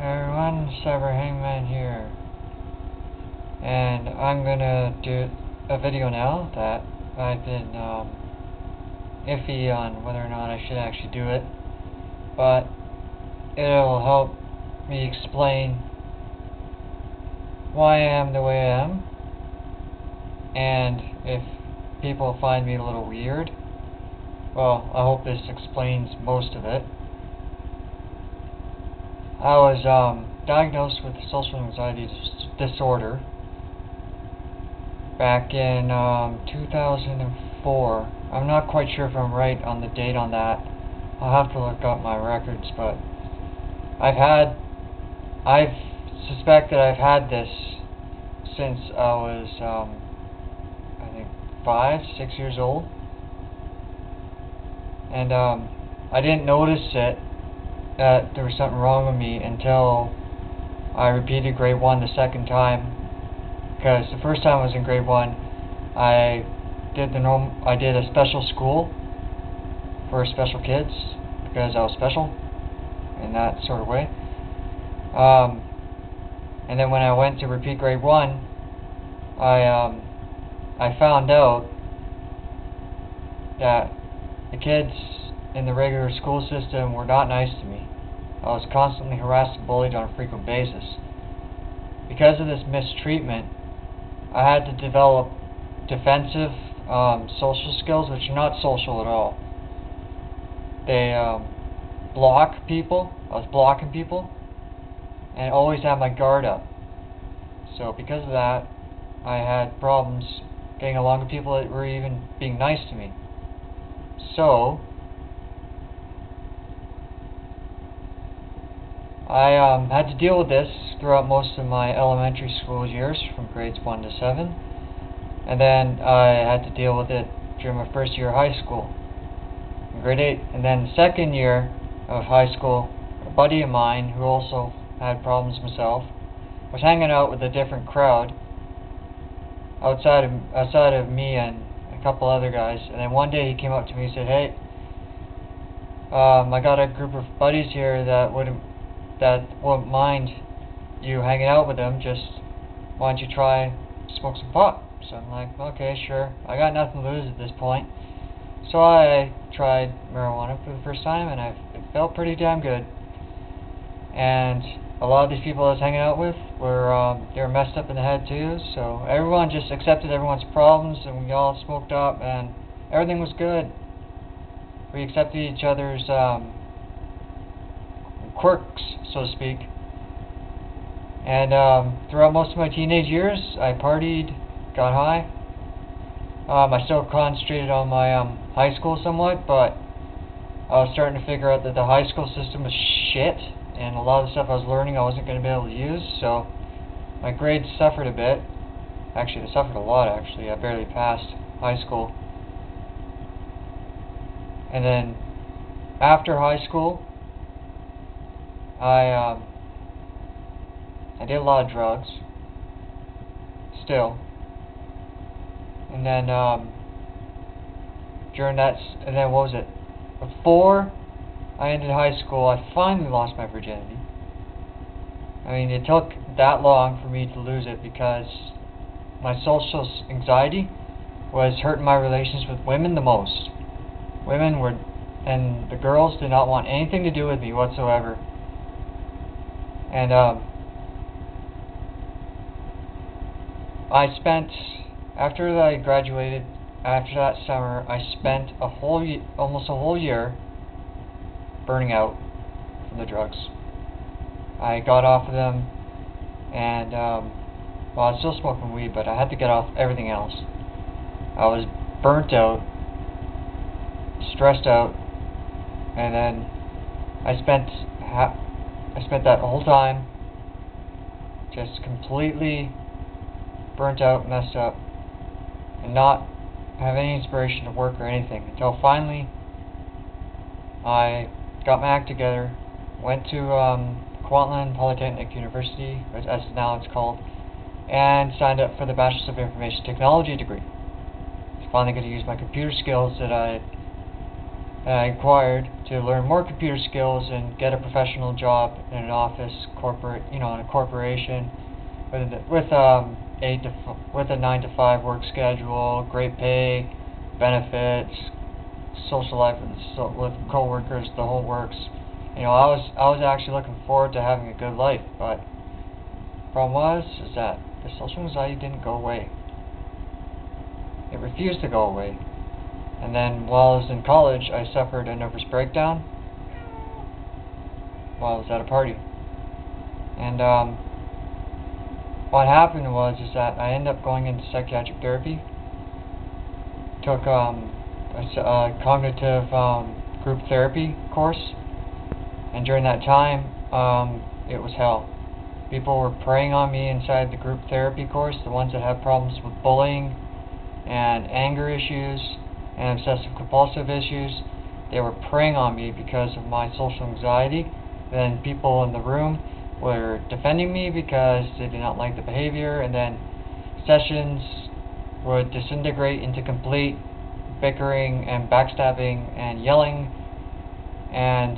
Everyone, CyberHangman here, and I'm gonna do a video now that I've been iffy on whether or not I should actually do it, but it'll help me explain why I am the way I am, and if people find me a little weird, well, I hope this explains most of it. I was diagnosed with social anxiety disorder back in 2004. I'm not quite sure if I'm right on the date on that. I'll have to look up my records, but I've suspected I've had this since I was I think 5-6 years old, and I didn't notice it that there was something wrong with me until I repeated grade 1 the second time, because the first time I was in grade 1 I did a special school for special kids because I was special in that sort of way, and then when I went to repeat grade 1 I found out that the kids in the regular school system were not nice to me. I was constantly harassed and bullied on a frequent basis. Because of this mistreatment, I had to develop defensive social skills, which are not social at all. They block people. I was blocking people and always had my guard up. So because of that, I had problems getting along with people that were even being nice to me. So I had to deal with this throughout most of my elementary school years, from grades 1 to 7, and then I had to deal with it during my first year of high school, in grade 8, and then the second year of high school, a buddy of mine who also had problems himself was hanging out with a different crowd outside of me and a couple other guys, and then one day he came up to me and said, "Hey, I got a group of buddies here that wouldn't mind you hanging out with them. Just why don't you try smoke some pot?" So I'm like, okay, sure. I got nothing to lose at this point. So I tried marijuana for the first time, and it felt pretty damn good. And a lot of these people I was hanging out with they were messed up in the head too. So everyone just accepted everyone's problems, and we all smoked up, and everything was good. We accepted each other's quirks, so to speak. And throughout most of my teenage years, I partied, got high. I still concentrated on my high school somewhat, but I was starting to figure out that the high school system was shit, and a lot of the stuff I was learning I wasn't going to be able to use, so my grades suffered a bit. Actually, they suffered a lot, actually. I barely passed high school. And then, after high school, I did a lot of drugs, still, and then what was it? Before I ended high school, I finally lost my virginity. I mean, it took that long for me to lose it because my social anxiety was hurting my relations with women the most. And the girls did not want anything to do with me whatsoever. And after I graduated, after that summer, I spent almost a whole year burning out from the drugs. I got off of them, and well, I was still smoking weed, but I had to get off everything else. I was burnt out, stressed out, and then I spent that whole time just completely burnt out, messed up, and not have any inspiration to work or anything, until finally I got my act together, went to Kwantlen Polytechnic University, as now it's called, and signed up for the Bachelor of Information Technology degree. I was finally going to use my computer skills that I I acquired to learn more computer skills and get a professional job in an office, corporate, in a corporation, with a 9 to 5 work schedule, great pay, benefits, social life with coworkers, the whole works. I was actually looking forward to having a good life, but the problem is that the social anxiety didn't go away. It refused to go away. And then while I was in college, I suffered a nervous breakdown while I was at a party. And what happened is that I ended up going into psychiatric therapy. Took a cognitive group therapy course, and during that time, it was hell. People were preying on me inside the group therapy course, the ones that had problems with bullying and anger issues and obsessive compulsive issues. They were preying on me because of my social anxiety. Then people in the room were defending me because they did not like the behavior, and then sessions would disintegrate into complete bickering and backstabbing and yelling, and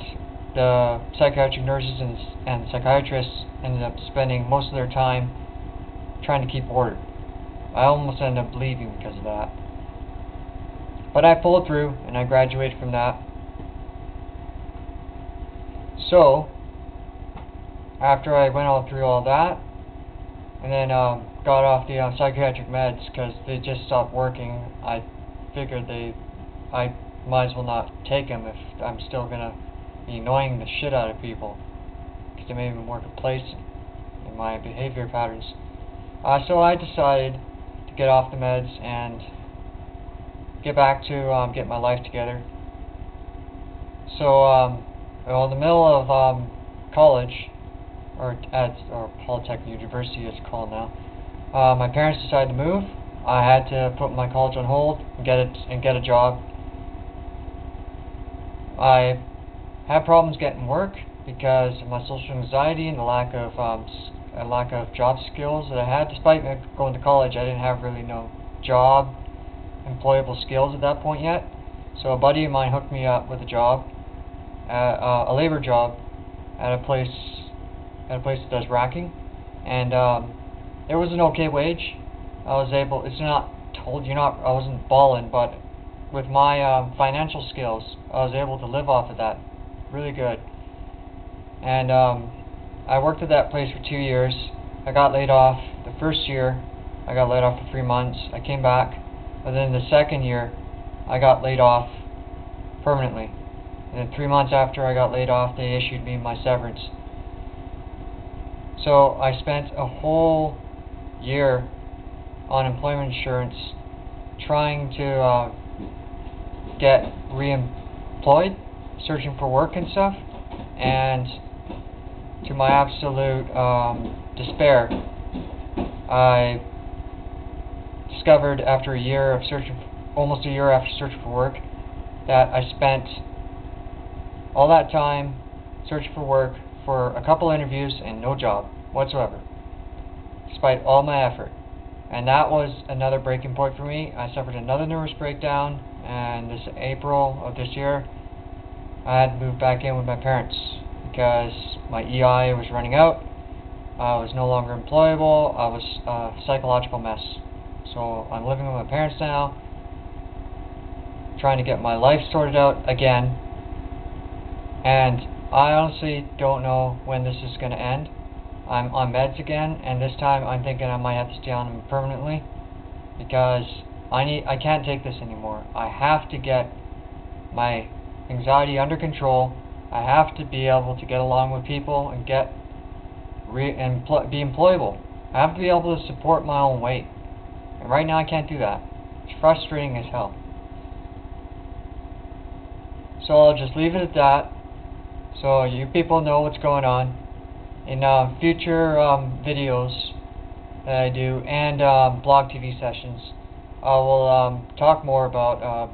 the psychiatric nurses and psychiatrists ended up spending most of their time trying to keep order. I almost ended up leaving because of that. But I pulled through, and I graduated from that. So, after I went through all that, and then got off the psychiatric meds because they just stopped working, I figured I might as well not take them if I'm still going to be annoying the shit out of people, because they made me more complacent in my behavior patterns. So I decided to get off the meds and get back to get my life together. So, in the middle of college, or Polytechnic University it's called now, my parents decided to move. I had to put my college on hold and get a job. I had problems getting work because of my social anxiety and the lack of job skills that I had. Despite me going to college, I didn't have really no job employable skills at that point yet. So a buddy of mine hooked me up with a job, a labor job, at a place that does racking, and it was an okay wage. I wasn't balling, but with my financial skills, I was able to live off of that really good. And I worked at that place for 2 years. I got laid off the first year. I got laid off for 3 months. I came back. But then the second year, I got laid off permanently. And then 3 months after I got laid off, they issued me my severance. So I spent a whole year on unemployment insurance trying to get re-employed, searching for work and stuff. And to my absolute despair, I discovered after almost a year after searching for work, that I spent all that time searching for work for a couple interviews and no job whatsoever, despite all my effort. And that was another breaking point for me. I suffered another nervous breakdown, and this April of this year, I had to move back in with my parents because my EI was running out. I was no longer employable. I was a psychological mess. So I'm living with my parents now, trying to get my life sorted out again. And I honestly don't know when this is going to end. I'm on meds again, and this time I'm thinking I might have to stay on them permanently because I can't take this anymore. I have to get my anxiety under control. I have to be able to get along with people and be employable. I have to be able to support my own weight. And right now I can't do that. It's frustrating as hell. So I'll just leave it at that, so you people know what's going on. In future videos that I do, and blog TV sessions, I will talk more about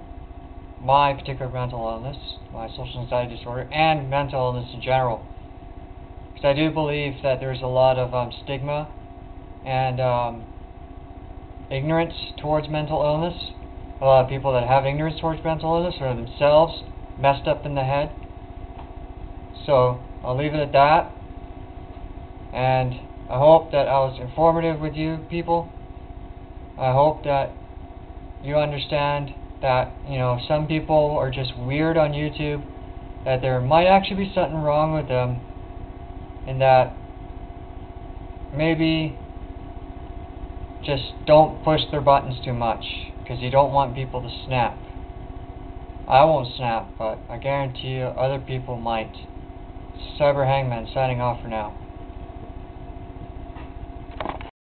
my particular mental illness, my social anxiety disorder, and mental illness in general. Because I do believe that there's a lot of stigma and ignorance towards mental illness. A lot of people that have ignorance towards mental illness are themselves messed up in the head. So I'll leave it at that, and I hope that I was informative with you people. I hope that you understand that, you know, some people are just weird on YouTube, that there might actually be something wrong with them, and that maybe just don't push their buttons too much, because you don't want people to snap. I won't snap, but I guarantee you other people might. CyberHangman signing off for now.